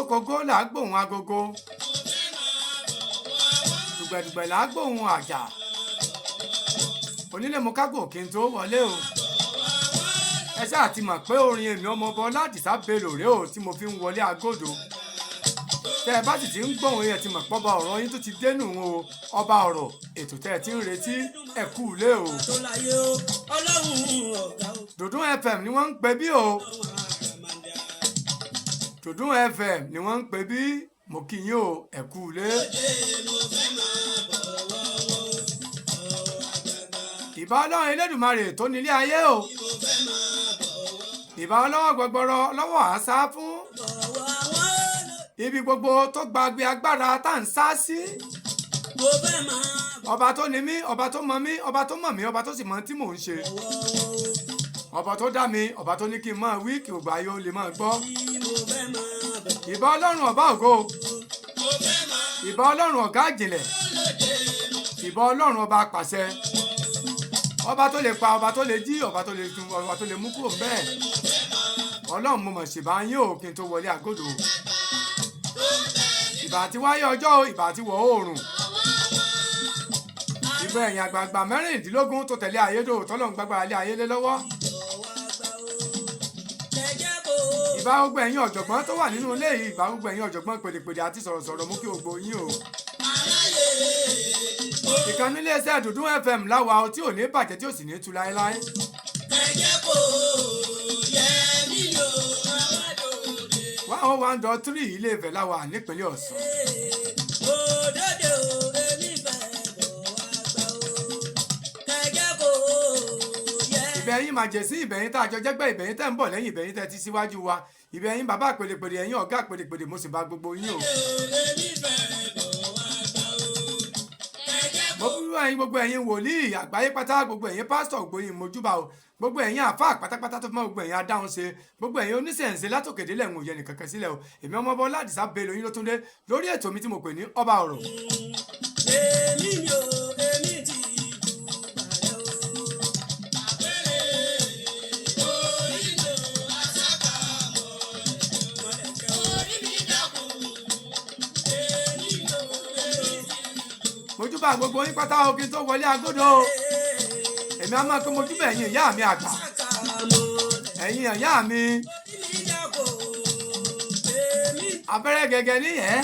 Kókó là á gbóhùn agogo, dùgbẹ̀dùgbẹ̀ là á gbóhùn àjà, onílé mo kágò kí n tó wọlé o. Ẹ ṣáà ti mọ̀ pé orin èmi ọmọọba Ọládìsá Bello rèé o tí mo fi ń wọlé agodo. Tẹ́ ẹ bá sì ti ń gbóhùn yẹn ti mọ̀ pé ọba ọ̀rọ̀ yín tó ti dénú o. Ọba ọ̀rọ̀ ètò tẹ́ ẹ ti ń retí ẹ kú ilé o. Dùndún FM ni wọ́n ń pè bí o. Dùndún FM ni wọ́n ń pè bí, mo kí yín o ẹ kú ilé. Ìbà Ọlọ́run Elédùmarè tó nílé ayé o. Ìbà ọlọ́wọ́ gbọgbọrọ lọ́wọ́ àṣà fún. Ibi gbogbo tó gbàgbé agbára tá à ń sá sí. Ọba tó ní mí, ọba tó mọ mí, ọba tó mọ̀ mí, ọba tó sì mọ tí mò ń ṣe. Ọba tó dá mi, ọba tó ní kí n máa wí kí ògbà yóò lè máa gbọ́. Ìbà Ọlọ́run ọba ògo. Ìbà Ọlọ́run ọ̀gá ìjìnlẹ̀. Ìbà Ọlọ́run ọba pàṣẹ. Ọba tó lè pa, ọba tó lè jí, ọba tó lè tún, ọba tó lè mú kúrò bẹ́ẹ̀. Ọlọ́run mo mọ̀ ṣèbá yín o kí n tó wọlé àgọ́dọ̀. Ìbà tí wáyé ọjọ́, ìbà tí wọ̀ oòrùn. Ìbà ẹ̀yìn àgbààgbà mẹ́rìndínlógún tó tẹ̀lé ayédò tọ́lọ́run gbàgbára lé ayé lé lọ́wọ́. Ìbà gbogbo ẹ̀yin ọ̀jọ̀gbọ́n tó wà nínú ilé yìí, ìbà gbogbo ẹ̀yin ọ̀jọ̀gbọ́n pèdèpèdè àti sọ̀rọ̀sọ̀rọ̀ mú kí gbogbo yín o. Ìkànnì iléeṣẹ́ Dùndún FM láwa o tí ò ní bàjẹ́ tí ò sì ní tú láéláé. One oh 1.3 Ilé Ifẹ̀ láwa nípínlẹ̀ Ọ̀ṣun. Ìbẹ̀yìn màjèsí, ìbẹ̀yìn tá a jọ jẹ́gbẹ́, ìbẹ̀yìn tẹ́ ń bọ̀ lẹ́yìn, ìbẹ̀yìn tẹ́ ti síwájú wa, ìbẹ̀yìn bàbá pèdèpèdè, ẹ̀yin ọ̀gá pèdèpèdè, mo sì bá gbogbo yín o. Mo búrú ẹ̀yin gbogbo ẹ̀yin wòlíì àgbáyé pátá, gbogbo ẹ̀yin pásítọ̀, gbogbo ẹ̀yin mojúbà o, gbogbo ẹ̀yin àfáà pátápátá tó fún gbogbo ẹ̀yin adáhùn ṣe, gbogbo ẹ̀yin oníṣẹ̀ǹṣe látòkèdè lẹ́hìn òye nìkankan sílẹ̀ o. Èmi ọmọọba Ọládìsá Bello yín ló tún dé lórí ètò mi tí mo pè ní Ọba Ọ̀rọ̀. Mojúbà gbogbo yín pátá o kí n tó wọlé agodo. Èmi á máa pé mojúbà ẹ̀yin ìyá mi àgbà, ẹ̀yin ìyá mi abẹ́rẹ́ gẹ́gẹ́ níyẹn.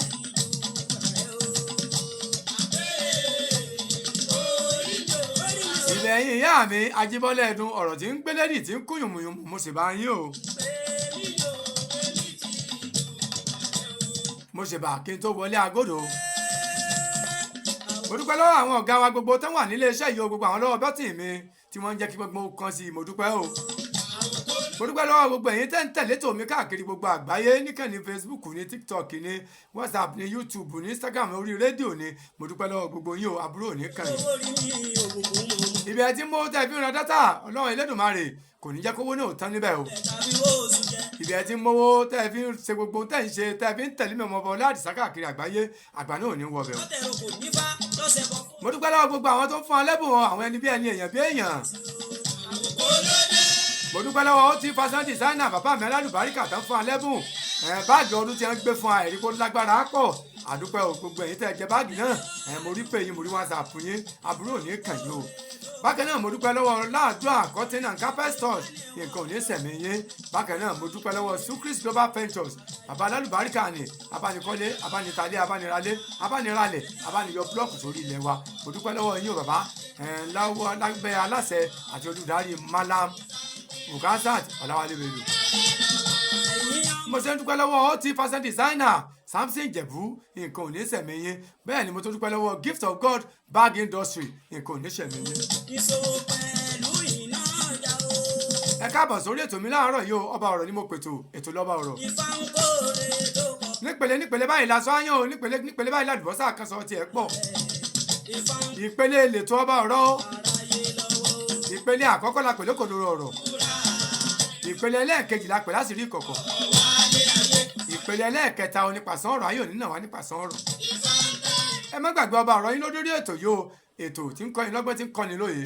Ilẹ̀ ẹ̀yin ìyá mi Ajíbọ́lẹ̀ Ẹ̀dùn, ọ̀rọ̀ tí ń gbélẹ́dì tí ń kú yùmùyùmù, mo sì bá yín o. Mo sì bá kí n tó wọlé agodo. Mo dúpẹ́ lọ́wọ́ àwọn ọ̀gá wa gbogbo tó wà nílé iṣẹ́ yìí o, gbogbo àwọn lọ́wọ́ bọ́tì mi tí wọ́n ń jẹ́ kí gbogbo kan sí i, mo dúpẹ́ o. Mo dúpẹ́ lọ́wọ́ gbogbo ẹ̀yin tẹ́ ń tẹ̀lé tòmí káàkiri gbogbo àgbáyé, níkànnì Facebook ní TikTok ní WhatsApp ní YouTube ní Instagram orí rédíò ní, mo dúpẹ́ lọ́wọ́ gbogbo yín o, àbúrò ní kàn yín. Ibi ẹ ti ń mówó tẹ́ fi ń ra dátà, Ọlọ́run Elédùmarè kò ní jẹ́ kówó náà tán níbẹ̀ o. Ibi ẹ ti ń mówó tẹ́ fi ń ṣe gbogbo tẹ́ ń ṣe, tẹ́ fi ń tẹ̀lé mi ọmọọba Ọládìsá káàkiri àgbáyé, àgbà náà ò ní wọbẹ̀ o. Mo dúpẹ́ lọ́wọ́ gbogbo àwọn tó ń fún alẹ́bùn, àwọn ẹni bí ẹni, èèyàn bí èèyàn. Mo dúpẹ́ lọ́wọ́ ó ti fashion designer bàbá mi alálùbáríkà tán fún alẹ́bùn. Báàgì ọdún tí wọ́n gbé fún àìrí kó lágbára pọ̀. Àdúpẹ́ o gbogbo ẹ̀yin tẹ́ jẹ báàgì náà. Mo rí pé yín, mo rí WhatsApp yín, àbúrò ní kàn yín o. Bákan náà mo dúpẹ́ lọ́wọ́ Láàdúrà Cotton and Carpet Stores, nǹkan ò ní sẹ̀mí yín. Bákan náà mo dúpẹ́ lọ́wọ́ Sucris Global Ventures, bàbá alálùbáríkà ni abánikọ́lé, abánitalé, abániralé, abániralẹ̀, abániyọ búlọ́ọ̀kù sórí ilẹ̀ wa. Mo dúpẹ́ lọ́wọ́ yín o bàbá, lábẹ́ aláṣẹ àti olùdarí Malam Mukasat Ọláwálé Bello. Mo ṣe ń dúpẹ́ lọ́wọ́ ó ti fashion designer Samson Jẹ̀bú, nǹkan ò ní sẹ̀mí yín. Bẹ́ẹ̀ ni mo tún dúpẹ́ lọ́wọ́ Gift of God Bag Industry, nǹkan ò ní sẹ̀mí yín. Ẹ káàbọ̀ sórí ètò mi láàárọ̀ yìí o, Ọba Ọ̀rọ̀ ni mo pètò, ètò lọ́ba ọ̀rọ̀. Nípele báyìí la sọ áyán o, nípele báyìí ládùbọ́sà kan sọ tiẹ̀ pọ̀. Ìpele lètò Ọba Ọ̀rọ̀ o. Ìpele àkọ́kọ́ la pè lókòdoro ọ̀rọ̀. Ìpele ẹlẹ́ẹ̀kejì la pè láṣìírí ìkọ̀kọ̀. ìpele ẹlẹ́ẹ̀kẹta onípasán ọ̀rọ̀ ayé òní náà wá nípasán ọ̀rọ̀. ẹ má gbàgbé ọba ọ̀rọ̀ yín lórí ètò yìí o, ètò tí ń kọ́ni lọ́gbọ́n tí ń kọ́ni lóye.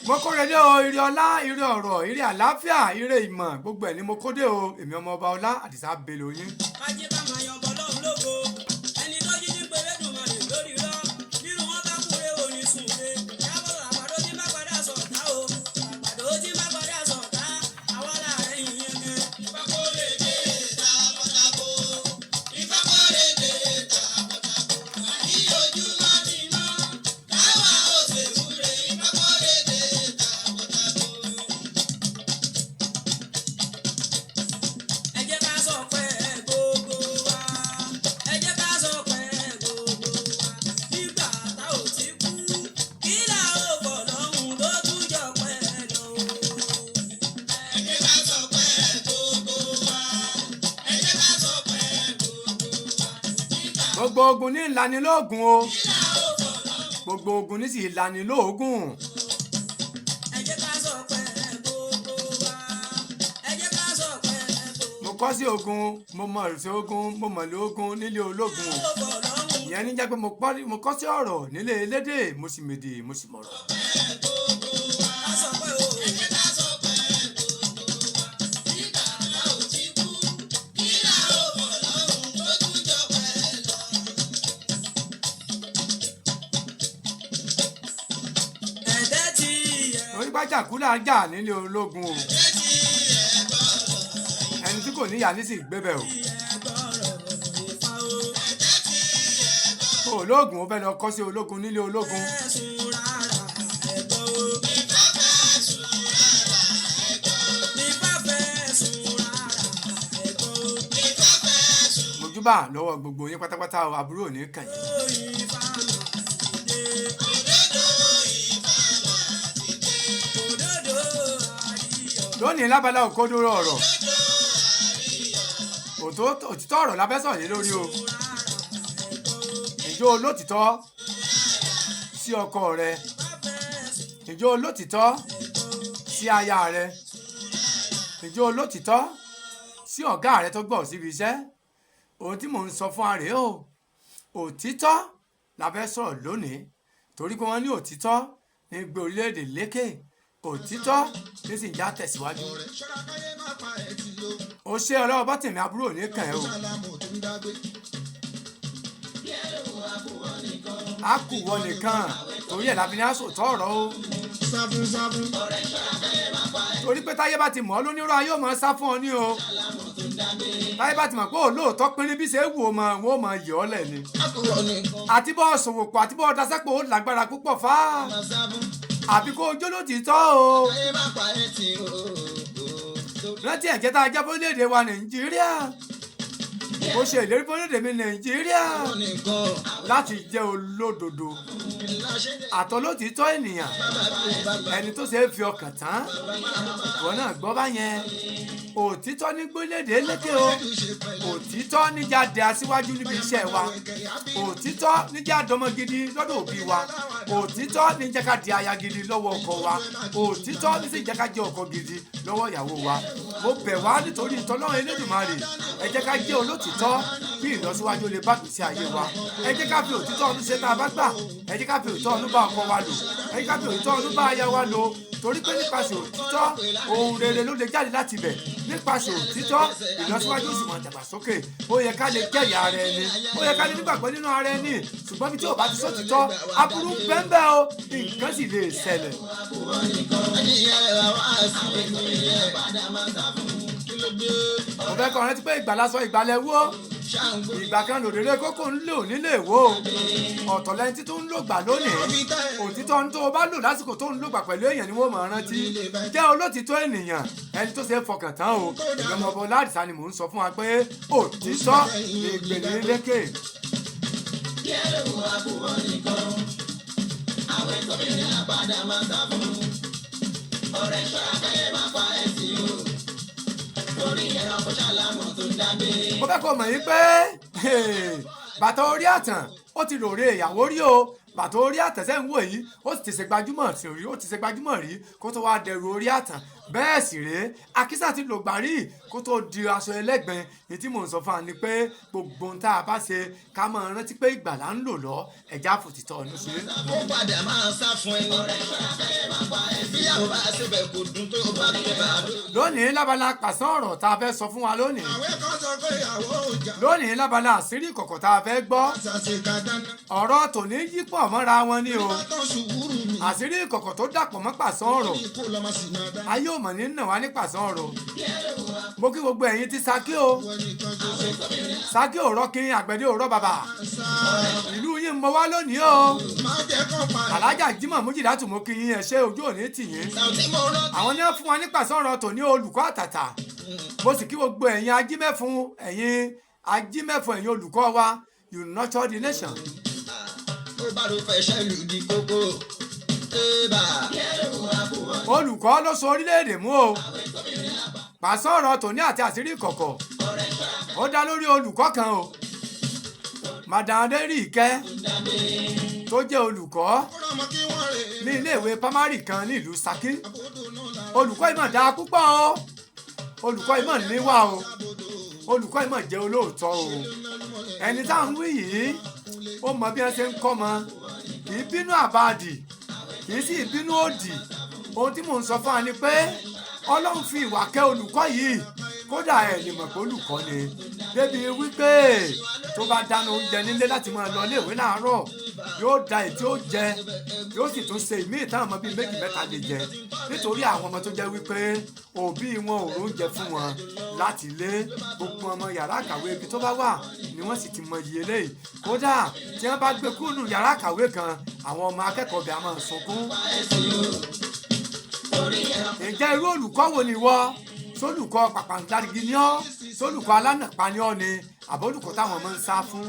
mo kóre dé o, ire ọlá, ire ọ̀rọ̀, ire àlàáfíà, ire ìmọ̀, gbogbo ẹ̀ ni mo kó dé o, èmi ọmọ ọba ọlá Àdìsá Bello yín. gbogbo ogun ní ìlanilóògùn o, gbogbo ogun ní sì ìlanilóògùn. mo kọ́ sí ogun, mo mọ ìrìnsẹ̀ ogun, mo mọ̀ lé ogun nílé ológun o. ìyẹn ní jẹ́ pé mo kọ́ sí ọ̀rọ̀ nílé elédè, mo sì mèdè, mo sì mọ̀rọ̀. jàkúlà jà nílé ológun o, ẹni tí kò níyà ní sì gbébẹ̀ o. ológun ó fẹ́ lọ kọ́ sí ológun nílé ológun. mojúbà lọ́wọ́ gbogbo yín pátápátá o, àbúrò ní kàn yín. lónìí lábala òkodoro ọ̀rọ̀, òtítọ́ ọ̀rọ̀ la fẹ́ sọ̀rọ̀ yìí lórí o. ǹjẹ́ olótìtọ́ sí ọkọ rẹ? ǹjẹ́ olótìtọ́ sí aya rẹ? ǹjẹ́ olótìtọ́ sí ọ̀gá rẹ tó gbọ́ síbi iṣẹ́? ohun tí mò ń sọ fún wa rèé o, òtítọ́ la fẹ́ sọ̀rọ̀ lónìí, torí pé wọ́n ní òtítọ́ ní gbé orílẹ̀-èdè lékè, òtítọ́ ní sì ń já tẹ̀síwájú. ó ṣe ọlọ́wọ́ bọ́tẹ̀mí àbúrò ní kàn ẹ́ o. a kù wọ nìkan, torí ẹ̀ láfi ní àsòtọ́ ọ̀rọ̀ o. torí pé táyé bá ti mọ̀ ọ́ lónírò ayé ò mọ̀ sá fún ọ ní o. táyé bá ti mọ̀ pé olóòótọ́ pín ní bí ṣe wù ọ́ mọ̀ wọ́n mọ̀ yọ̀ ọ́ lẹ̀ ni. àti bọ́ ṣòwò pọ̀ àti bọ́ dasẹ́pọ̀ ó lágbára púpọ̀ fáá. àbí kó ojó ló ti tọ́ o. rántí ẹ̀jẹ̀ tá a jẹ́ fórílẹ̀-èdè wa Nàìjíríà. ó ṣe ìlérí fórílẹ̀-èdè mi Nàìjíríà láti jẹ́ olódodo àtọlótìtọ́ ènìyàn, ẹni tó ṣe é fi ọkàn tán. ìwọ náà gbọ́ bá yẹn. òtítọ́ ní gbólédè lékè o, òtítọ́ níjà dé aṣíwájú níbi iṣẹ́ wa, òtítọ́ níjà dọmọ gidi lọ́dọ̀ òbí wa, òtítọ́ níjà ká di aya gidi lọ́wọ́ ọkọ wa, òtítọ́ ní sì jẹ́ ká jẹ́ ọkọ gidi lọ́wọ́ ìyàwó wa. mo bẹ̀ wá nítorí ìtọ́lọ́run Elédùmarè, ẹ jẹ́ ká jẹ́ olótìtọ́ kí ìlọsíwájú lè bá gbèsè ayé wa. ẹ jẹ́ ká fi òtítọ́ ọdún ṣe tá a bá gbà, ẹ jẹ́ ká fi òtítọ́ ọdún bá ọkọ wa lò, ẹ jẹ́ ká fi òtítọ́ ọdún bá aya wa lò, torí pé nípasẹ̀ òtítọ́ ohun rere ló lè jáde láti bẹ̀. nípasẹ̀ òtítọ́ ìlọsíwájú sì máa dàgbàsókè. ó yẹ ká lè jẹ́rìí ara ẹni, ó yẹ ká lè nígbàgbọ́ nínú ara ẹni, ṣùgbọ́n bí tí ò bá ti sòtítọ́ aburú bẹ́ẹ̀ o, nǹkan sì lè ṣẹlẹ̀. mo fẹ́ kọ́ rántí pé ìgbàlá sọ ìgbàlẹ̀ wó, ìgbà kan lòdèrè kókó ń lò nílé ìwò, ọ̀tọ̀ lẹ́ni tí tó ń lò gbà lónìí. òtítọ́ ní tó o bá lò lásìkò tó ń lò gbà pẹ̀lú èèyàn ni wọ́n máa rántí. jẹ́ olótìtọ́ ènìyàn, ẹni tó ṣe é fọkàn tán o. ìgbà ọmọ ọba Àdìsá ni mò ń sọ fún wa pé òtítọ́ ní gbèlè lékè. mo fẹ́ kó mọ̀ yín pé bàtà orí àtàn ó ti ròrè ìyàwó rí o bàtà orí àtàn sẹ́ ń wò yìí ó ti ṣe gbajúmọ̀ rí kó tó wá dẹrù orí àtàn bẹ́ẹ̀ sì rèé àkísà ti lògbà rí kó tó di aṣọ ẹlẹ́gbẹ̀ẹ́ ní tí mò ń sọ fún wa ni pé gbogbo ohun tá a bá ṣe ká máa rántí pé ìgbàlà ń lò lọ ẹ̀já fòtítọ́ ọ̀nù ṣe. ó padà máa sá fún ẹni bíyàwó bá ṣe bẹ̀ kò dùn tó bá gbé bá a dùn. lónìí lábala pàṣán ọ̀rọ̀ tá a fẹ́ sọ fún wa lónìí. àwẹ̀ kan sọ pé ìyàwó ọjà. lónìí lábala àṣírí ìkọ̀kọ̀ tá a fẹ́ gbọ́. ọ̀rọ̀ tòní yípọ̀ mọ́ra wọn ni o. àṣírí ìkọ̀kọ̀ tó dàpọ̀ mọ́ pàṣán ọ̀rọ̀. ayé ò mọ̀ ní nà wá ní pàṣán ọ̀rọ̀. mo kí gbogbo ẹ̀yin ti Ṣakí o. Ṣakí ò rọ́ kí àgbẹ̀dẹ ò rọ́ bàbà. ìlú yín mo wá lónìí o. alájà Jímọ̀ Mújìdátù mo kí yín ẹ ṣé ojú òní tì yín. àwọn ní wọ́n fún wa ní pàṣán ọ̀rọ̀ tòní olùkọ́ àtàtà. mo sì kí gbogbo ẹ̀yin ajímẹ́fun ẹ̀yin olùkọ́ wa you nurture the nation. ó bá ló fẹ́ ṣẹ́lù di kókó ébà. olùkọ́ ló so orílẹ̀-èdè mú o. pàṣán ọ̀rọ̀ tòní àti àṣírí ìkọ̀kọ̀ ó dá lórí olùkọ́ kan o. Madam Adéríkẹ́ tó jẹ́ olùkọ́ ní iléèwé pamari kan nílùú Ṣakí. olùkọ́ ìmọ̀ dáa púpọ̀ o. olùkọ́ ìmọ̀ níwà o. olùkọ́ ìmọ̀ jẹ́ olóòótọ́ o. ẹni tá à ń wí yìí ó mọ bí wọ́n ṣe ń kọ́ mọ kì í bínú àbàdì kì í sì bínú òdì. ohun tí mò ń sọ fún wa ni pé Ọlọ́run fi ìwà kẹ́ olùkọ́ yìí kódà ẹ̀ lè mọ̀ pé olùkọ́ ni débi wípé tó bá dáná oúnjẹ nílé láti máa lọ iléèwé láàárọ̀ yóò da èyí tí ó jẹ yóò sì tún ṣe ìmíì táwọn ọmọ bíi méjì mẹ́ta lè jẹ nítorí àwọn ọmọ tó jẹ́ wípé òbí wọn ò róúnjẹ fún wọn láti ilé gbogbo ọmọ yàrá àkàwé ibi tó bá wà ni wọ́n sì ti mọ iye eléyìí kódà tí wọ́n bá gbé kúrò yàrá àkàwé kan àwọn ọmọ akẹ́kọ̀ọ́ bẹ̀ á máa sunkún. ǹjẹ́ irú olùkọ́ wo ni wọ́ sólùkọ́ pàpàǹdarigi ni ọ́ sólùkọ́ alánàpá ni ọ́ ni àbólùkọ́ táwọn ọmọ ń sá fún.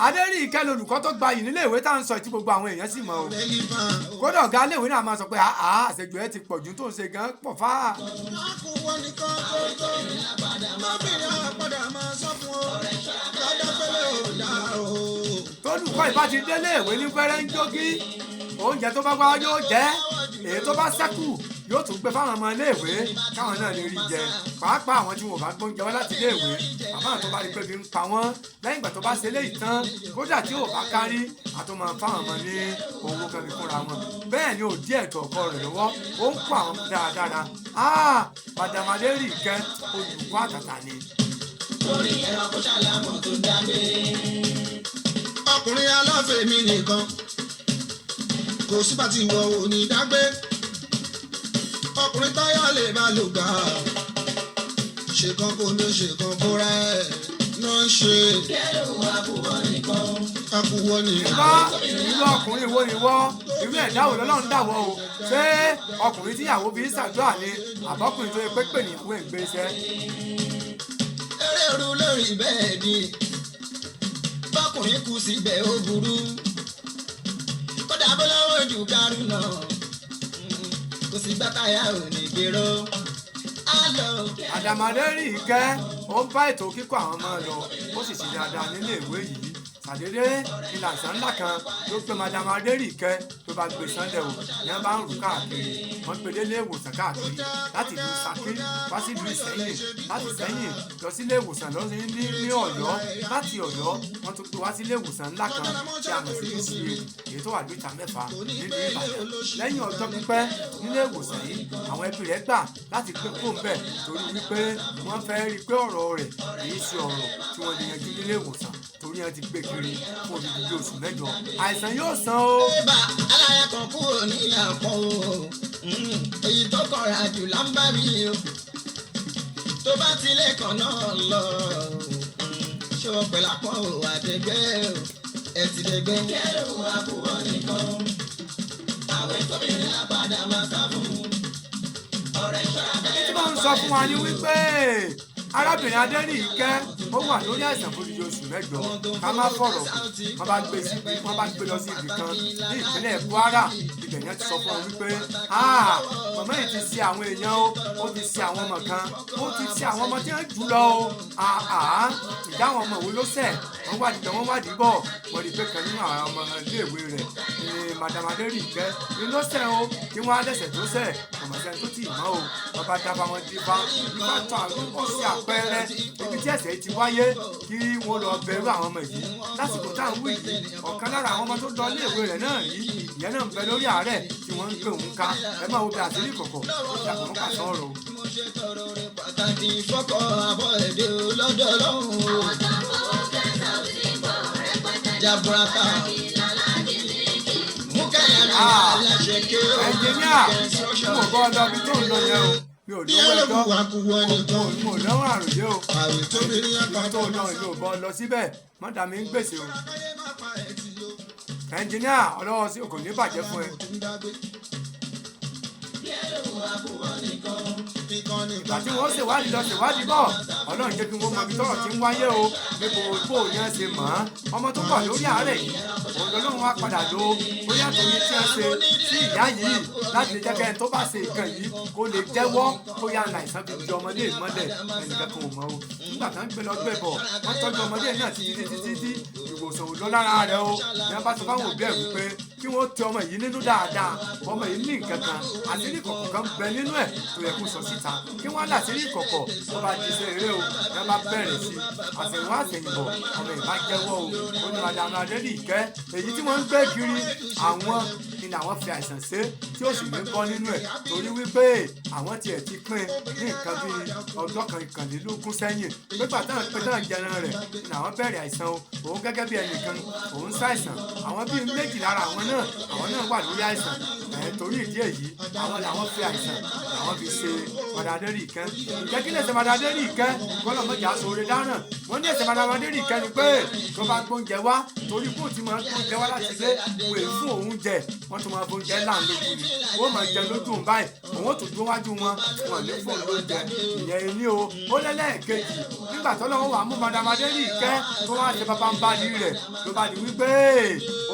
Adéríkẹ́ lolùkọ́ tó gbayì nílé ìwé tá à ń sọ tí gbogbo àwọn èèyàn sì mọ̀ o. kódà ọ̀gá iléèwé náà máa sọ pé àṣejù ẹ ti pọ̀ ju tó ń ṣe gan pọ̀ fá. tólùkọ́ ìbá ti délé ìwé ní fẹ́rẹ́ ń jógí oúnjẹ tó bá wá yóò jẹ́ èyí tó bá ṣẹ́kù yóò tún gbé fáwọn ọmọ iléèwé káwọn náà lè rí jẹ pàápàá àwọn tí wọn ò bá gbóúnjẹ wá láti iléèwé bàbá tó bá rí pé bí ń pa wọ́n lẹ́yìn ìgbà tó bá ṣe léyìí tán kódà tí ò bá kárí àtúmọ̀ fáwọn ọmọ ní owó kan fi fúnra wọn bẹ́ẹ̀ ni ò dí ẹ̀tọ́ ọkọ rẹ̀ lọ́wọ́ ó ń kó àwọn ọmọ dáradára Madam Adéríkẹ́ olùkọ́ àtàtà ni. orí ẹ̀rọ kò ṣàlámọ̀ tó dágbé. ọkùnrin aláfẹ́ mi nìkan kò sígbà tí wọ́n ò ní dágbé ọkùnrin táyà lè máa lò gbà ṣèkan kò ní ṣèkan kó rẹ̀ náà ṣe. kẹ́lẹ́ wà kúwọ́ nìkan. akúwọ́ nìkan. irú ọkùnrin wo ni wọ́ irú ẹ̀dá wo lọ́lọ́run dàwọ́ o ṣé ọkùnrin tíyàwó fi ń ṣàdúrà ni àbọ́kùnrin tó yẹ pé pè ní ìwé ìgbésẹ̀. eré ru lórí bẹ́ẹ̀ ni bọ́kùnrin kù síbẹ̀ ó burú kódà bó lọ́wọ́ jù kárù náà kò sí gbàtàyà ò ní gbèrò. Madam Adéríkẹ́ ó ń bá ètò kíkọ́ àwọn ọmọ lọ ó sì ṣe dáadáa nílé ìwé yìí ṣàdédé ìlà ìsàn ńlá kan ló gbé Madam Adéríkẹ́ tó bá gbé Sunday o ní wọ́n bá ń rù káàkiri wọ́n gbé délé ìwòsàn káàkiri láti ìlú Ṣakí wá sí ìlú Ìṣẹ́yìn láti Ìṣẹ́yìn lọ sí ilé ìwòsàn lọ́sí ní Ọ̀yọ́ láti Ọ̀yọ́ wọ́n tún gbé wá sí ilé ìwòsàn ńlá kan tí a mọ̀ sí UCA èyí tó wà ní ìta mẹ́fà nílùú Ìbàdàn lẹ́yìn ọjọ́ pípẹ́ nílé ìwòsàn yìí àwọn ẹbí rẹ̀ gbà láti gbé kó ń bẹ̀ torí wípé wọ́n fẹ́ rí i pé ọ̀rọ̀ rẹ̀ kìí ṣe ọ̀rọ̀ tí wọ́n lè yanjú nílé ìwòsàn torí wọn ti gbé kiri fún odidi oṣù mẹ́jọ àìsàn yóò san o. bébà aláya kan kúrò ní àpọ̀ o èyí tó kọ̀ra jù lámbá mi o tó bá tilé kan náà lọ ṣé wọ́n pẹ̀lú àpọ̀ o àdẹ́gbẹ́ o ẹ̀ ti dẹ́gbẹ́. kẹ́lẹ́ wà kúrò nìkan àwẹ̀ tóbi ní àbádá máa sá fún ọ̀rẹ́ ìṣọ́ra bẹ́ẹ̀. tí wọ́n ń sọ fún wa ní wípé arábìnrin Adéníkẹ́ ó wà lórí àìsàn fún odidi oṣù mẹ́jọ ká má fọ̀rọ̀ kù wọ́n bá gbé lọ sí ibì kan ní ìpínlẹ̀ Kwara ibẹ̀ yẹn ti sọ fún ọ wípé màmá yìí ti ṣe àwọn èèyàn ó ti ṣe àwọn ọmọ kan ó ti ṣe àwọn ọmọ tí wọ́n jù lọ ìjà àwọn ọmọ wo ló ṣẹ̀ wọ́n wádìí bọ̀ wọ́n rí pé kan nínú àwọn ọmọ iléèwé rẹ̀ ni madam Adéníkẹ́ ni ló ṣẹ̀ o kí wọ́n á lẹ́sẹ̀ tó ṣẹ̀ ọmọ sẹ́ni tó tì í mọ́ o wọ́n bá dábà wọn dífá nígbà tó àwọn ó ṣe àpẹẹrẹ ibi tí ẹ̀ṣẹ̀ ti wáyé kí wọ́n lọ bẹ̀rù àwọn ọmọ yìí lásìkò tá à ń wí yìí ọ̀kan lára àwọn ọmọ tó lọ iléèwé rẹ̀ náà rí ìyẹn náà ń bẹ lórí àárẹ̀ tí wọ́n ń gbé òun ká ẹ máa wo bí àṣírí ìkọ̀kọ̀ ó ti àkọ́kọ́ kà sọ́ọ̀rọ̀. pàtàkì fọ́kọ̀ àbọ̀ èdè lọ́dọ̀ lọ́hùn-ún jaburata mú kẹ́yà mi aláṣẹ ké o ẹnjìníà mo bọ́ ọ lọ́bi tó ń lọ yẹn o mi ò lówó ẹjọ́ mo lọ́wọ́ àròyé o ibi tó lọ ìlú bọ́ lọ síbẹ̀ mọ́tà mi ń gbèsè o ẹnjìníà ọlọ́wọ́ sí kò ní bàjẹ́ fún ẹ. ìgbà tí wọ́n ṣèwádìí lọ ṣèwádìí bọ̀ ọlọ́run jẹ́ kí wọ́n mọ ibi tọ́rọ̀ ti ń wáyé o níbo bó ni wọ́n ṣe mọ̀ ọ́n ọmọ tó pọ̀ lórí àárẹ̀ yìí òun lọ́lọ́run wá padà lò ó bóyá torí tí wọ́n ṣe sí ìyá yìí láti lè jẹ́ kẹ́ni tó bá ṣe nǹkan yìí kó lè jẹ́wọ́ bóyá àìsàn fi di ọmọdé mọ́lẹ̀ ẹnìkan kan ò mọ̀ o nígbà tó ń gbé lọ gbé bọ̀ wọ́n tọ́jú ọmọdé náà títí ìwòsàn ò lọ lára rẹ̀ o ní wọ́n bá sọ fáwọn òbí ẹ̀ wípé kí wọ́n tẹ ọmọ yìí nínú dáadáa ọmọ yìí ní nǹkan kan àṣírí ìkọ̀kọ̀ kan bẹ nínú ẹ̀ tó yẹ kó sọ síta kí wọ́n láṣírí ìkọ̀kọ̀ tó bá di iṣẹ́ eré o ní wọ́n bá bẹ̀rẹ̀ sí àṣẹ̀wọ́ àṣẹ̀yìnbọ̀ ọmọ ìbá jẹ́wọ́ o ó ní madam Adéníkẹ́ èyí tí wọ́n ń gbé kiri àwọn ni làwọn fi àìsàn ṣe tí ó sì ní bọ́ nínú ẹ̀ torí wípé àwọn tiẹ̀ ti pín ní nǹkan bíi ọjọ́ kan ìkànlélógún sẹ́yìn pépà táwọn pé táwọn jẹran rẹ̀ ni àwọn bẹ̀rẹ̀ àìsàn o òun gẹ́gẹ́ bí ẹnìkan òun ṣàìsàn àwọn bíi méjì lára àwọn náà wà lórí àìsàn torí ìdí èyí àwọn làwọn fi àìsàn làwọn fi ṣe madam Adéníkẹ́ ìjẹ́ kí lè ṣe madam Adéníkẹ́ kọ́lọ̀ mọ́jà sóore dáràn wọ́n ní ẹ̀sẹ̀ madam Adéníkẹ́ ni pé tó bá gbóúnjẹ wá torí kó tí máa gbóúnjẹ wá láti ilé wèé fún òun jẹ wọ́n tún máa gbóúnjẹ láǹlójú ni wọ́n máa jẹ lójú òun báyìí òun ó tún dún wájú wọn ní fún òun lóúnjẹ ìyẹn ní o ó lẹ́lẹ́ẹ̀kejì nígbà tó lọ́wọ́ wà mú madam Adéníkẹ́ tó wá ṣe bàbá ń bá ní rẹ̀ ló bá di wípé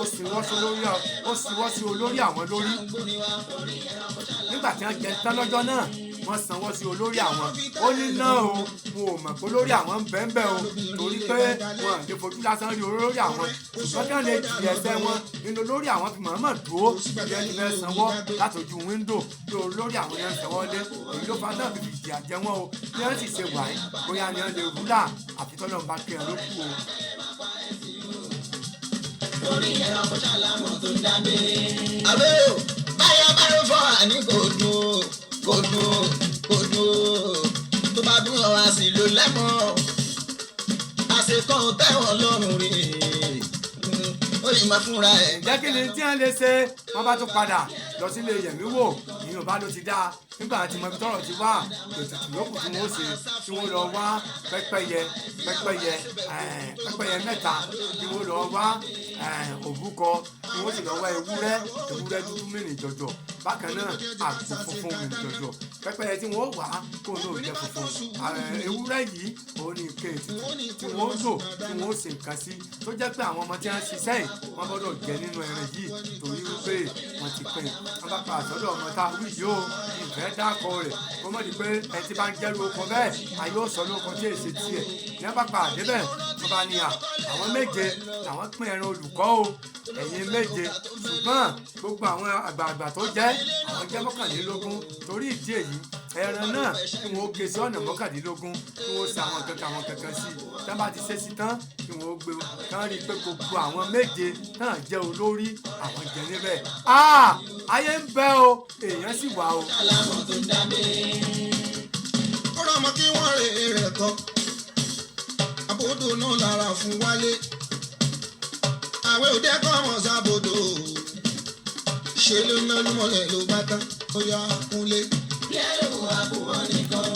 ó sì wọ́ sí olórí àwọn lórí nígbà tí wọ́n jẹ tán lọ́jọ́ náà wọ́n sanwó sí olórí àwọn ó ní náà o mo ò mọ̀ pé olórí àwọn ń bẹ́ẹ̀ o torí pé wọn lè fojú lásán rí olórí àwọn ṣùgbọ́n kí wọ́n lè jì ẹsẹ̀ wọn nínú olórí àwọn fi mọ̀ọ́mọ̀ dúró bí ẹni fẹ́ sanwó látòjú wíńdò bí olórí àwọn yẹn ń sanwó lé èyí ló fa náà fi fìdí àjẹ wọn o bí wọ́n sì ṣe wà yìí bóyá ni wọ́n lè rúlà àfi tọ́lọ́ bá kí ẹ ló kú o. orí ẹ̀rọ kò ṣàlámọ̀ tó ń dábẹ́. àbẹ́ o báyọ̀ bá ló fọ́ àní kò dùn tó bá dún ọ̀rọ̀ àsì ló lẹ́mọ̀ àṣekàn tẹ̀wọ̀n lọ́rùn rè ó yìí máa fúnra ẹ̀. ǹjẹ́ kí ni tí wọ́n lè ṣe wọ́n bá tún padà lọ sílé yẹ̀mí wò ìyẹn bá ló ti dáa nígbà tí mo ibi tọ́rọ̀ ti wá ètùtù lókù tí wọ́n ṣe tí wọ́n lọ wá pẹ́pẹ́yẹ mẹ́ta tí wọ́n lọ wá òbúkọ tí wọ́n sì lọ wá ewúrẹ́ dúdú mìíràn jọjọ bákan náà àgbò funfun mìíràn jọjọ pẹ́pẹ́yẹ tí wọ́n wá kó náà jẹ́ funfun ewúrẹ́ yìí òun ni nǹkan ètùtù tí wọ́n lò tí wọ́n ṣe nǹkan sí tó jẹ́ pé àwọn ọmọ tí wọ́n ṣiṣẹ́ yìí wọ́n gbọ́dọ̀ jẹ nínú ẹran yìí torí wípé wọ́n ti pín wọ́n bá pa àsọdọ̀ ọmọ tá a wí yìí ó ìfẹ́ dákọ rẹ̀ kó mọ̀ ní pé ẹ ti bá ń jẹ́rú oko bẹ́ẹ̀ ayé ó sọ lóko tí èsì tiẹ̀ ní wọ́n bá pa àdébẹ̀ wọ́n bá ní àwọn méje làwọn pín ẹran olùkọ́ o ẹ̀yin méje ṣùgbọ́n gbogbo àwọn àgbààgbà tó jẹ́ àwọn jẹ́ mọ́kànlélógún torí ìdí èyí ẹran náà kí wọ́n gé sí ọ̀nà mọ́kànlélógún kí wọ́n ṣe àwọn kankan sí i tí wọ́n bá ti ṣe sí tán kí wọ́n gbé kán rí i pé gbogbo àwọn méje náà jẹ́ olórí àwọn jẹ níbẹ̀. ayé ń bẹ o èèyàn sì wà o. ó rọ̀ mọ́ kí wọ́n rè é rẹ̀ kọ́ àbòdò náà lára fún wálé àwẹ̀ òde kọ́ ọmọ sábòdò ṣe ló ná lúmọ̀lẹ̀ ló bá tán ó yá kúnlé. bí ẹ ló wà kó wọn nìkan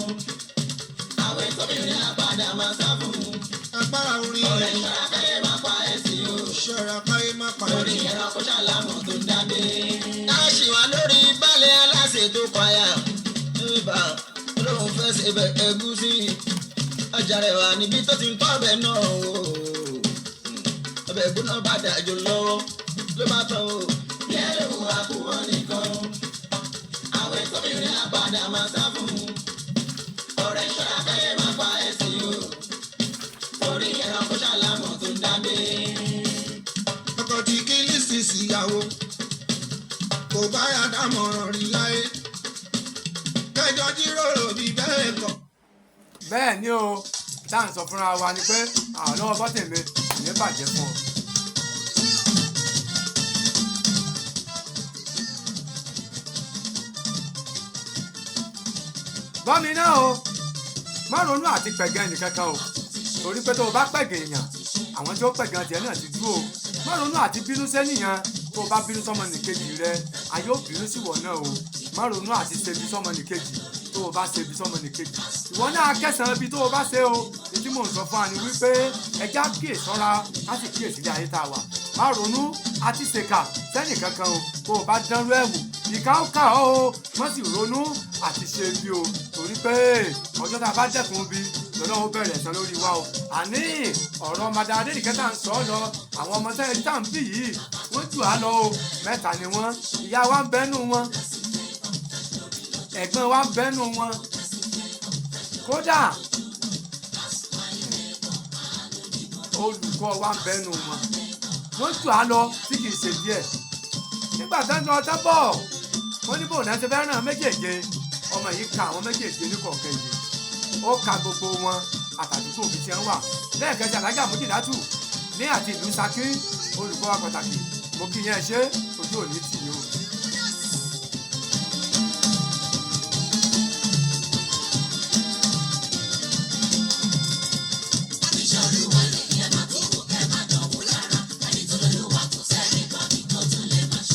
àwẹ̀ tóbìnrin àpàdà máa sá fún un. agbára orin ọ̀rẹ́ ṣọ́ra káyé máa pa ẹ̀sìn o. ṣọ́ra káyé máa pa ẹ̀sìn. lórí ẹ̀rọ kó ṣàlámọ̀ tó ń dábẹ́. a ṣì wà lórí balẹ̀ aláṣẹ tó payà. ibà olóhùn fẹ́ ṣe bẹ̀ ẹ̀gúsí. jàre wà níbi tó ti ń kọ́ ọbẹ̀ náà o ọbẹ̀ gbóná bá dàjò lọ́wọ́ ló bá tán o. bí ẹ lè wù wá kú wọn nìkan àwọn ètò mìíràn àpàdà máa sá fún un ọ̀rẹ́ ṣọ́ra káyé máa pa ẹ̀sìn o torí ẹranko ṣàlámọ̀ tó ń dábé. ọkọ̀ tí kí lísì síyàwó kò bá yà dámọ̀ràn rí láyé kẹjọ jíròrò bí bẹ́ẹ̀ kọ́. bẹ́ẹ̀ ni o tá à ń sọ fúnra wa ni pé àwọn lọ́wọ́ bọ́tẹ̀mí kò ní bàjẹ́ fún ọ. gbọ́mi náà o má ronú àti pẹ̀gẹ́ ẹnìkankan o torí pé tó o bá pẹ̀gẹ́ èèyàn àwọn tí ó pẹ̀gẹ́ tiẹ̀ náà ti dúró o má ronú àti bínú sẹ́nìyàn tó o bá bínú sọ́mọnìkejì rẹ ayé ó bínú síwọ náà o má ronú àti ṣebi sọ́mọnìkejì tó o bá ṣebi sọ́mọnìkejì ìwọ náà kẹsàn-án ibi tó o bá ṣe o ètí mò ń sọ fún wa ni wípé ẹja kíyè sọ́ra á sì kíyè sílé ayé tá a wà má ronú àti ṣèkà sẹ́nìkankan o tó o bá dánrú ẹ̀ wò ìka ó kà ọ́ o má sì ronú àti ṣe bí o torí pé ọjọ́ tá a bá dẹ́kun bí lọ́lọ́wọ́ bẹ̀rẹ̀ ẹ̀san lórí wa o àní ọ̀rọ̀ madam adédìkẹ́ tá à ń sọ ọ́ lọ àwọn ọmọ sẹ́yìn tá à ń bì yìí wọ́n jù á lọ o mẹ́ta ni wọ́n ìyá wa ń bẹ́nu wọn ẹ̀gbọ́n wa ń bẹ́nu wọn kódà olùkọ́ wa ń bẹ́nu wọn wọ́n jù á lọ tí kì í ṣe díẹ̀ nígbà tó ń lọ ọtá bọ̀ wọ́n ní bò náà ti fẹ́ràn méjèèje ọmọ yìí ka àwọn méjèèje ní kọ̀ọ̀kan yìí ó ka gbogbo wọn àtàdúgbò òbí tí wọ́n wà lẹ́ẹ̀kẹsì alájà mójìlátù ní àti ìlú Ṣakí olùkọ́ wa pàtàkì mo kí yẹn ṣe ojú òní tì yín o.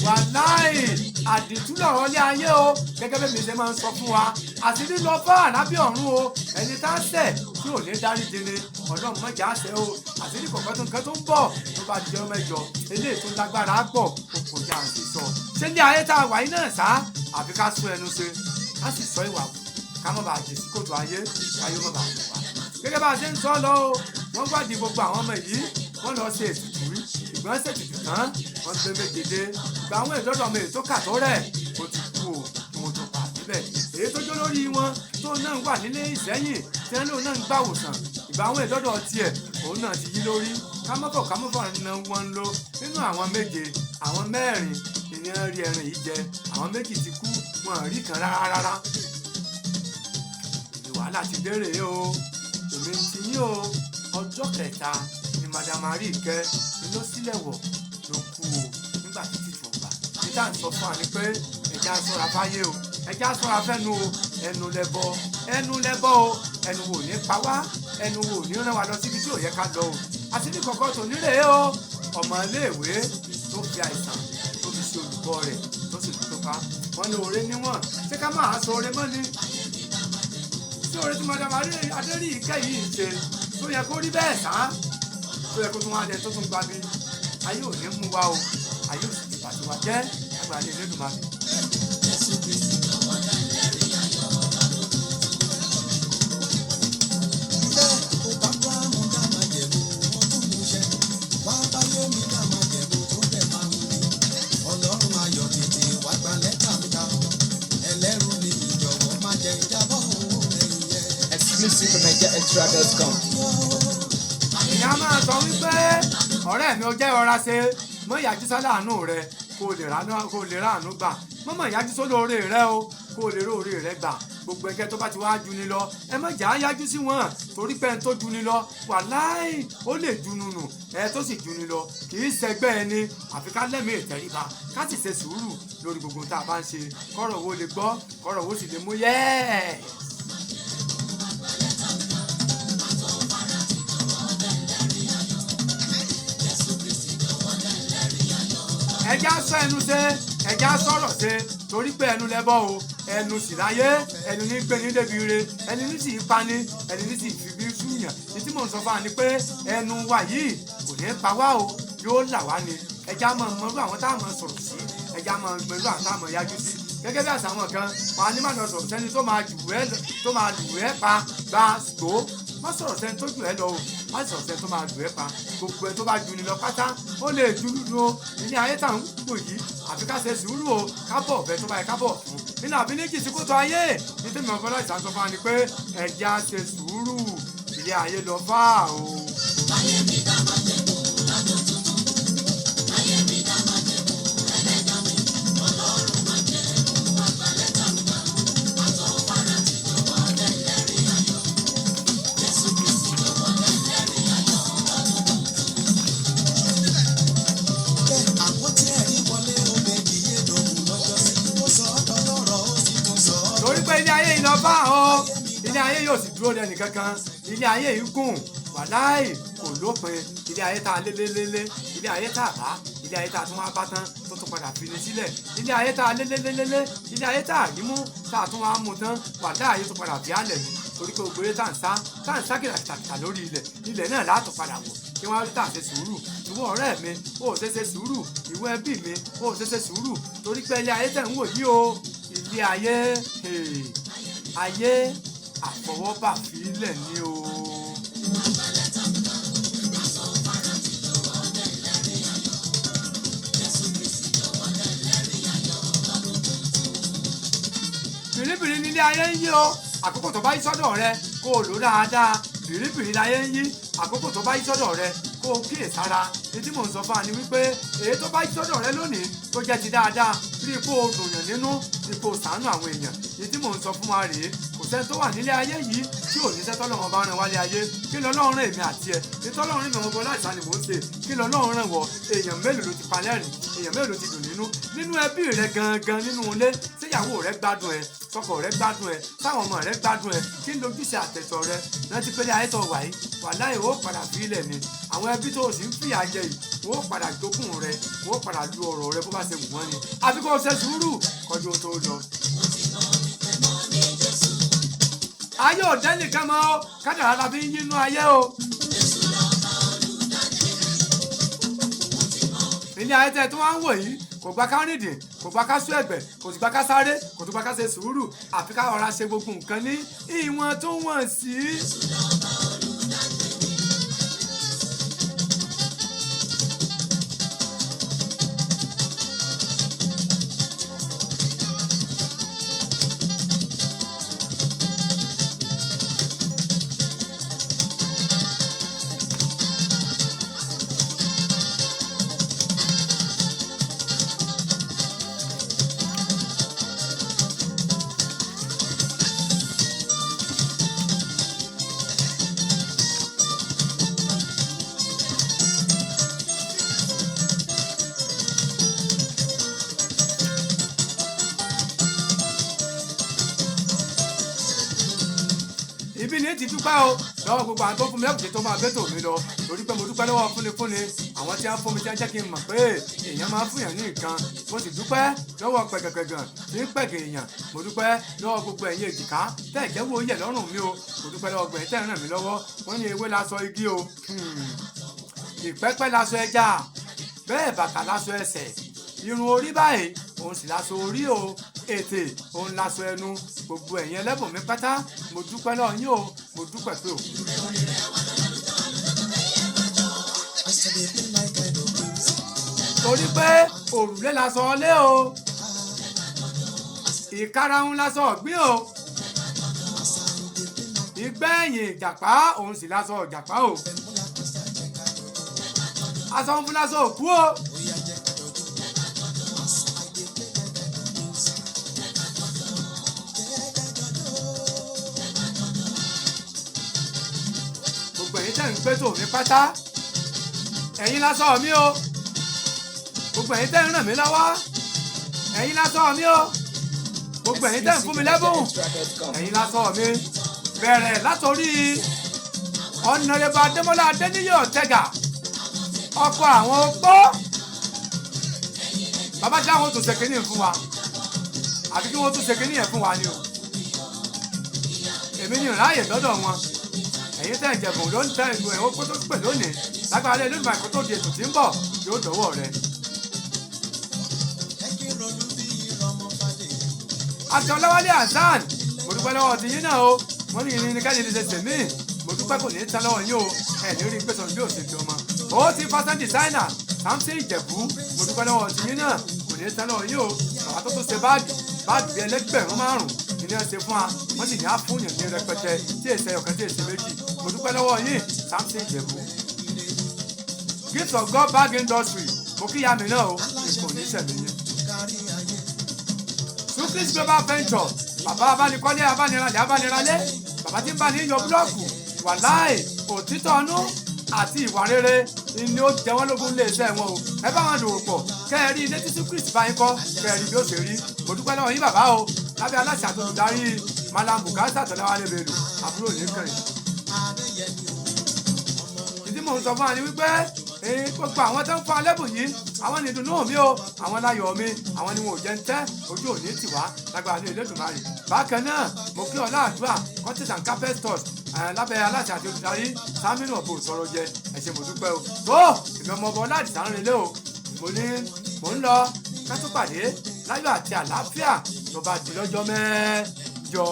wàláì àdìtú lọ̀rọ̀ lé ayé o gẹ́gẹ́ bí mi ṣe máa ń sọ fún wa àṣírí lọ fún ànábì ọ̀run o ẹni tá a ṣẹ̀ tí ò ní dárí dini ọlọ́run mọ̀jà ṣe o àṣírí kọ̀ọ̀kan tó nǹkan tó ń bọ̀ tó bá di ọmọ ẹjọ́ eléyìí tó lágbára pọ̀ kò kọjá àti sọ ṣé ní ayé tá a wà yìí náà sá àfi ká sún ẹnu ṣe ká sì sọ ìwà wù ká má bàa jèsí kòtò ayé káyé má bàa wù wá gẹ́gẹ́ bá a ṣe ń sọ lọ o wọ́n gbádìí gbogbo àwọn ọmọ yìí wọ́n lọ ṣe ètùtù ìgbọ́n ṣètùtù tán wọ́n gbé méjèèjì gba àwọn ìdọ́dọ̀ ọmọ èyí tó kà tó rẹ̀ ó ti kú o kí wọ́n tó pa síbẹ̀ èyí tó jó lórí wọn tó náà wà nílé Ìṣẹ́yìn tí wọ́n lóun náà ń gbàwòsàn ìgbà àwọn ìdọ́dọ̀ tiẹ̀ òun náà ti yí lórí kámọ́bọ̀ ni wọ́n ń lò nínú àwọn méje àwọn mẹ́rin ìyẹn rí ẹran yìí jẹ àwọn méjì ti kú wọn rí kan rárá wàhálà ti dérè o èmi ti yín o ọjọ́ kẹta ni madam Àríkẹ́ ló sílẹ̀ wọ̀ ló kú o nígbà tí títù ọgbà níta ń sọ fún wa ni pé ẹja ṣọ́ra fáyé o ẹja ṣọ́ra fẹ́nu o ẹnu lẹ́bọ o ẹnu wo ní pa wá ẹnu wo ní rán wa lọ síbi tí ò yẹ ká lọ o àti ní kọ̀kọ́ tó nílé o ọmọ iléèwé tó fi àìsàn tó fi ṣe olùkọ́ rẹ̀ tó sì tó pa wọn ní oore níwọ̀n ṣé ká máa sọ oore mọ́ ni tí oore tí madam Adéríkẹ́ yìí ṣe tó yẹ kó rí bẹ́ẹ̀ sá tó yẹ kó tún wá jẹ tó tún gba mi ayé ò ní mú wa o ayé ò sì ti bàtí wa jẹ́ agbára ilé ìlú máa mi. Exclusive from NigeriaExtra.com. ìyá máa sọ wípé ọ̀rẹ́ mi ò jẹ́ ọ̀rá ṣe mọ ìyájú sáláàánú rẹ kó o lè ráàánú gbà mọ́mọ́ ìyájú sólóore rẹ o kó o lè róore rẹ gbà gbogbo ẹgbẹ́ tó bá ti wá ju ni lọ ẹ má jà á yájú sí wọn torí pé ẹni tó ju ni lọ wàláì ó lè dunu nù ẹ tó sì ju ni lọ kì í ṣẹgbẹ́ ẹni àfi ká lẹ́mìí ìtẹríba ká sì ṣe sùúrù lórí gbogbo tá a bá ń ṣe kọ́rọ̀ wo lè gbọ́ kọ́rọ̀ wo sì lè mú yẹ́ẹ̀. ẹja sọ ẹnu ṣe ẹja sọ̀rọ̀ ṣe torí pé ẹnu lẹ́bọ̀ o ẹnu sì láyé ẹnu ní gbé ní débi ire ẹnu ní sì pa ní ẹnu ní sì fi bí súnyàn ní tí mò ń sọ fún wa ni pé ẹnu wa yìí kò ní pa wá o yóò là wá ni ẹja máa mọ irú àwọn táwọn máa sọ̀rọ̀ sí ẹja máa mọ irú àwọn táwọn máa yájú sí gẹ́gẹ́ bí àṣà àwọn kan wọn á ní má lọ sọ̀rọ̀ sẹ́ni tó máa lù ẹ́ pa gba gbó má sọ̀rọ̀ sẹ́ni tó jù ẹ́ lọ o má sọ̀rọ̀ sẹ́ni tó máa lù ẹ́ pa gbogbo ẹ tó bá ju ni lọ pátá ó lè ju lu o ilé ayé tá à ń gbò yìí àfi ká ṣe sùúrù o ká bọ̀ ọ̀fẹ́ tó bá yẹ ká bọ̀ fún nínú àbíníjì sí kótó ayé ní tèmi ọ̀fọ́ láì sàǹsọ fún wa ni pé ẹ̀já ṣe sùúrù ilé ayé lọ fà o. ayé mi dá máa jẹ kó lájọ tuntun ayé mi dá máa jẹ kó ẹlẹ́dàá mi ọlọ́run máa jẹ kó àgbàlẹ́ta mi bá àtọ̀wárà ti jọ̀wọ́ lẹ́lẹ́rìí ayọ̀ Jésù Kristi jọ̀wọ́ lẹ́lẹ́rìí ayọ̀ lọ́dún tuntun. àwọn tí ẹ̀rí wọlé omi ìdíyé lòun lọ́jọ́ sí ó sọ ọ́ lọ́rọ̀ ó sì tún sọ ọ́. torí pé ilé ayé yìí lọ bá o ilé ayé yóò sì dúró lẹ́nu kankan ilé ayé yìí gùn wàláì kò lópin ilé ayé tá a lélélélé ilé ayé tá a bá ilé ayé tá a tún wá bá tán tó tún padà fi ní sílẹ̀ ilé ayé tá a lélélélé ilé ayé tá a yí mú tá a tún wá mú tán wàláì tó padà fi álẹ̀ yìí torí pé ògbéré tá à ń sá kìràkìtà lórí ilẹ̀ náà látọ̀ padà wọ̀ kí wọ́n rí tà ṣe sùúrù ìwọ ọ̀rẹ́ mi ó ṣe ṣe sùúrù ìwọ ẹbí mi ó ṣe ṣe sùúrù torí pé ilé ayé tẹ̀ ń wò yí o ilé ayé ayé àfọwọ́bà fílẹ̀ ni o. bìrìbìrì nílé ayé ń yí o àkókò tó bá yí sọ́dọ̀ rẹ kó o lò dáadáa bìrìbìrì láyé ń yí àkókò tó bá yí sọ́dọ̀ rẹ kó o kíyèsára ní tí mò ń sọ fún wa ni wípé èyí tó bá yí sọ́dọ̀ rẹ lónìí tó jẹ́ ti dáadáa rí ipò dùnyàn nínú ipò ṣàánú àwọn èèyàn ní tí mò ń sọ fún wa rèé kò sẹ́ni tó wà nílé ayé yìí tí ò ní sẹ́tọ́ lọ́wọ́ bá rán wálé ayé kí lọ́lọ́run rán èmi àti ẹ ní tọ́lọ́run rìn mọ́ bọ́lá ìsàn ni mò ń ṣe kí lọ́lọ́run rán wọ èèyàn mélòó ló ti palẹ́rìn èèyàn mélòó ló ti dùn nínú ẹbí rẹ gangan nínú ilé síyàwó rẹ gbádùn ẹ sọkọ rẹ gbádùn ẹ sáwọn ọmọ rẹ gbádùn ẹ kí lójúṣe àtẹ̀tọ̀ rẹ rántí pé ní ayé tó wà yìí wàláhì ó padà fi ilẹ̀ ni àwọn ẹbí tó o sì ń fìyà jẹ yìí wọ́n ó padà jogún rẹ wọ́n ó padà lu ọ̀rọ̀ rẹ bó bá ṣe wù wọ́n ni àfi kó o ṣe sùúrù kọjú tó lọ. ayé ò dẹ́nìkan mọ́ kádàrá la fi ń yínú ayé o. ilé ayé tẹ́ tó wá ń wò yìí kò gba ká rìndìn kò gba ká sún ẹ̀gbẹ́ kò sì gba ká sáré kò tún gba ká ṣe sùúrù àfi ká rọra ṣe gbogbo nǹkan ní ìwọ̀n tó wọ̀n sí. ibi ní ti dúpẹ́ o lọ́wọ́ gbogbo àwọn tó fún mi lẹ́kùnjẹ́ tó máa bẹ́tò mi lọ torí pé mo dúpẹ́ lọ́wọ́ fúnni àwọn tí wọ́n fún mi tí wọ́n jẹ́ kí n mọ̀ pé èèyàn máa ń fún yàn ní nǹkan mo sì dúpẹ́ lọ́wọ́ pẹ̀gẹ̀pẹ̀gàn tí ń pẹ̀gẹ̀ èèyàn mo dúpẹ́ lọ́wọ́ gbogbo ẹ̀yin èjìká tẹ́ ẹ̀jẹ̀ wo yẹ̀ lọ́rùn mi o mo dúpẹ́ lọ́wọ́ gbẹ̀yìn tẹ́ ràn mí lọ́wọ́ wọ́n ní ewé láṣọ igi o ìpẹ́pẹ́ láṣọ ẹja bẹ́ẹ̀ bàtà láṣọ ẹsẹ̀ irun orí báyìí òun sì láṣọ orí o ètè òun láṣọ ẹnu gbogbo ẹ̀yin ẹlẹ́bùn mi pátá mo dúpẹ́ lọ́wọ́ yín o mo dúpẹ́ pé o. torí pé òrùlé láṣọ ọlé o ìkarahun láṣọ ọ̀gbìn o ìgbẹ́yìn ìjàpá òun sì láṣọ ìjàpá o aṣọ ń fún láṣọ òkú o. ẹ̀yin tẹ́ ń gbé tò mí pátá ẹ̀yin lásọ mi o gbogbo ẹ̀yin tẹ́ ń ràn mí lọ́wọ́ ẹ̀yin lásọ mi o gbogbo ẹ̀yin tẹ́ ń fún mi lẹ́bùn ẹ̀yin lásọ mi bẹ̀rẹ̀ látòrí ọ̀nàrẹ́bù Adémọ́lá Adéníyì Ọ̀tẹ́gà ọkọ àwọn opó bàbá tí àwọn tún ṣe kínní fún wa àbí kí wọ́n tún ṣe kínní yẹn fún wa ni o èmi ni ìráyè lọ́dọ̀ wọn ẹ̀yin tẹ́ ìjẹ̀bùn ló ń tẹ́ ìlú ẹ̀ ó kó tó pè lónìí lágbára ilé ìgbà tó di ètò tí ń bọ̀ yóò dọ́wọ́ rẹ. àti Ọláwálé Hasan mo dúpẹ́ lọ́wọ́ ti yín náà o wọ́n ní ìrìn ní káyọ̀ ní ṣe tèmí mo dúpẹ́. dúpẹ́ kò ní tán lọ́wọ́ yín o ẹ̀ ní rí i pé sọ̀rọ̀ bí òṣèlú ọmọ ó ti fashion designer Samson Ìjẹ̀bú mo dúpẹ́ lọ́wọ́ ti yín náà kò ní tán lọ́wọ́ yín o bàbá tó tó ṣe báàgì bíi ẹlẹ́gbẹ̀rún 5 ilé ẹ̀ ṣe fún wa wọ́n sì ní àfúnyàn ní rẹpẹtẹ tí èsì ẹyọkan tí èsì méjì mo dúpẹ́ lọ́wọ́ yín Samson Ìjẹ̀bú. Gift of God bag industry mo kíyà mi náà o nǹkan ò ní sẹ̀mí yín. Sucris global venture bàbá abánikọ́lé abániralé bàbá tí ń bá ní yọ búlọ́ọ̀kù wàláì òtítọ́ ọnú àti ìwà rere ni ó jẹ wọ́n lógún lé iṣẹ́ wọn o ẹ bá wọn dòwò pọ̀ kẹ́ẹ̀rí ilé tí Sucris bá yín kọ́ kẹ́ẹ̀rí bí ó ṣe rí mo dúpẹ́ lọ́wọ́ yín bàbá o lábẹ́ aláṣẹ àtolùdarí Malam Bukasa Tọ́láwálé Bello àbúrò nìkànnì. ìdí mò ń sọ fún wa ni wípé gbogbo àwọn tó ń fún alẹ́bùn yìí àwọn ní ìdùnnú mi o àwọn láyọ̀ mi àwọn ni wọn ò jẹ́ ń tẹ́ ojú òní tì wá lágbára ní Elédùmarè. bákan náà mo kí ọlá àdúrà Curtis and Carpet Stores lábẹ́ aláṣẹ àti olùdarí Saminu ọ̀bọ̀ sọ̀rọ̀ jẹ ẹ ṣé mo dúpẹ́ o tó ìgbà ọmọ ọba láti sàn relé o mo ń lọ ká tó pàdé láyọ̀ àti àlàáfíà tó bá di lọ́jọ́ mẹ́jọ.